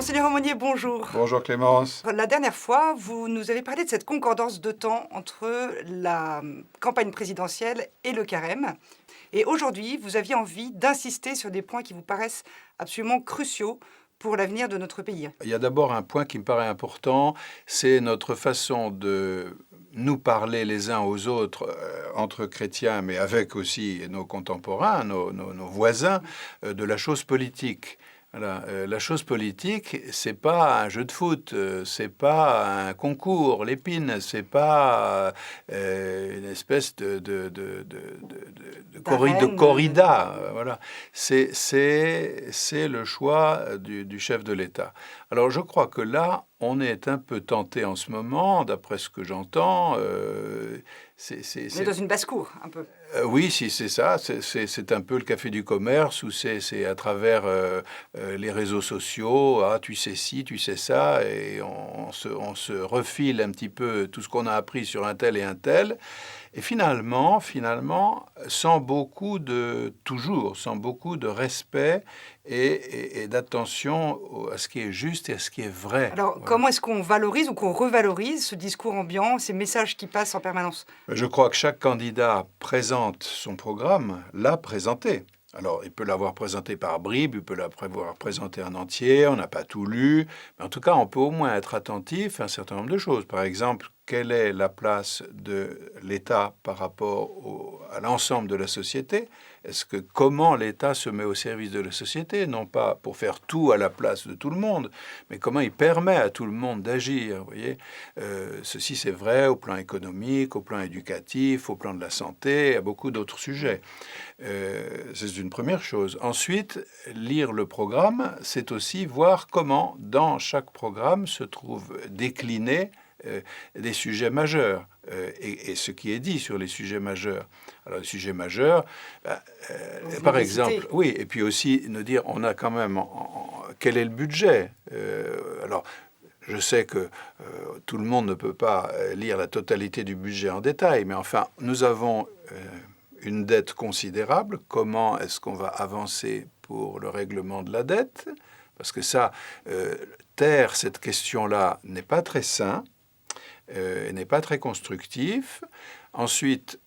Monseigneur Aumônier, bonjour. Bonjour Clémence. La dernière fois, vous nous avez parlé de cette concordance de temps entre la campagne présidentielle et le carême. Et aujourd'hui, vous aviez envie d'insister sur des points qui vous paraissent absolument cruciaux pour l'avenir de notre pays. Il y a d'abord un point qui me paraît important, c'est notre façon de nous parler les uns aux autres, entre chrétiens, mais avec aussi nos contemporains, nos voisins, de la chose politique. Voilà. La chose politique, c'est pas un jeu de foot, c'est pas un concours, l'épine, c'est pas une espèce de corrida. Voilà. C'est le choix du chef de l'État. Alors je crois que là, on est un peu tenté en ce moment, d'après ce que j'entends. Mais dans une basse-cour, un peu. Oui, si c'est ça, c'est un peu le café du commerce où c'est à travers les réseaux sociaux, ah tu sais ci, tu sais ça, et on se refile un petit peu tout ce qu'on a appris sur un tel et un tel, et finalement, sans beaucoup de respect et d'attention à ce qui est juste et à ce qui est vrai. Alors, Voilà. comment est-ce qu'on valorise ou qu'on revalorise ce discours ambiant, ces messages qui passent en permanence? Je crois que chaque candidat présente son programme, l'a présenté. Alors, il peut l'avoir présenté par bribes, il peut l'avoir présenté en entier, on n'a pas tout lu, mais en tout cas, on peut au moins être attentif à un certain nombre de choses. Par exemple, quelle est la place de l'État par rapport à l'ensemble de la société? Comment l'État se met au service de la société, non pas pour faire tout à la place de tout le monde, mais comment il permet à tout le monde d'agir, vous voyez? Ceci, c'est vrai au plan économique, au plan éducatif, au plan de la santé, à beaucoup d'autres sujets. C'est une première chose. Ensuite, lire le programme, c'est aussi voir comment, dans chaque programme, se trouvent déclinés des sujets majeurs et ce qui est dit sur les sujets majeurs. Alors, les sujets majeurs, par exemple, oui, et puis aussi nous dire, on a quand même, quel est le budget? Alors, je sais que tout le monde ne peut pas lire la totalité du budget en détail, mais enfin, nous avons une dette considérable. Comment est-ce qu'on va avancer pour le règlement de la dette? Parce que ça, taire cette question-là n'est pas très sain, n'est pas très constructif. Ensuite,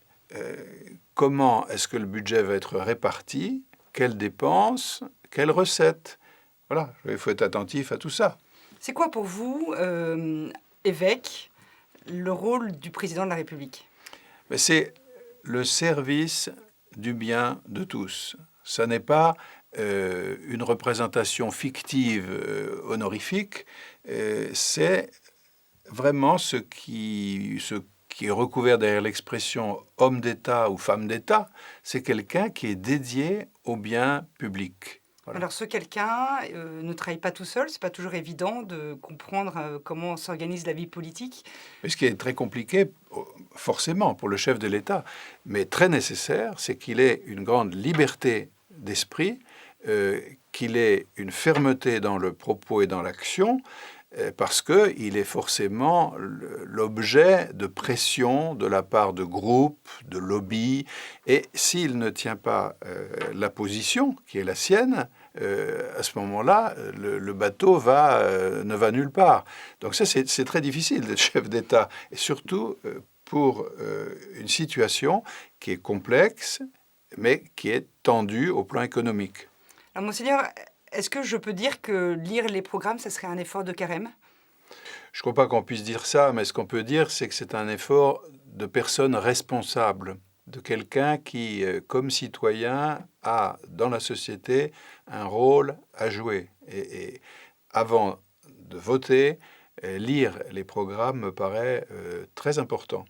comment est-ce que le budget va être réparti? Quelles dépenses? Quelles recettes? Voilà, il faut être attentif à tout ça. C'est quoi pour vous, évêque, le rôle du président de la République? Mais c'est le service du bien de tous. Ça n'est pas une représentation fictive, honorifique. C'est vraiment ce qui est recouvert derrière l'expression homme d'État ou femme d'État. C'est quelqu'un qui est dédié au bien public. Voilà. Alors, ce quelqu'un ne travaille pas tout seul, c'est pas toujours évident de comprendre comment s'organise la vie politique. Mais ce qui est très compliqué, forcément, pour le chef de l'État, mais très nécessaire, c'est qu'il ait une grande liberté d'esprit, qu'il ait une fermeté dans le propos et dans l'action, parce qu'il est forcément l'objet de pression de la part de groupes, de lobbies, et s'il ne tient pas la position qui est la sienne, à ce moment-là, le bateau ne va nulle part. Donc ça, c'est très difficile d'être chef d'État, et surtout pour une situation qui est complexe, mais qui est tendue au plan économique. Alors, Monseigneur, est-ce que je peux dire que lire les programmes, ça serait un effort de carême? Je ne crois pas qu'on puisse dire ça, mais ce qu'on peut dire, c'est que c'est un effort de personne responsable, de quelqu'un qui, comme citoyen, a dans la société un rôle à jouer. Et avant de voter, lire les programmes me paraît très important.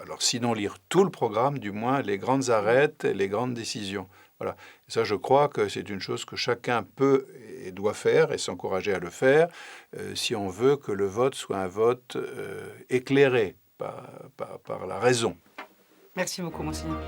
Alors sinon lire tout le programme, du moins les grandes arêtes, les grandes décisions. Voilà. Et ça, je crois que c'est une chose que chacun peut et doit faire et s'encourager à le faire si on veut que le vote soit un vote éclairé par la raison. Merci beaucoup, Monseigneur.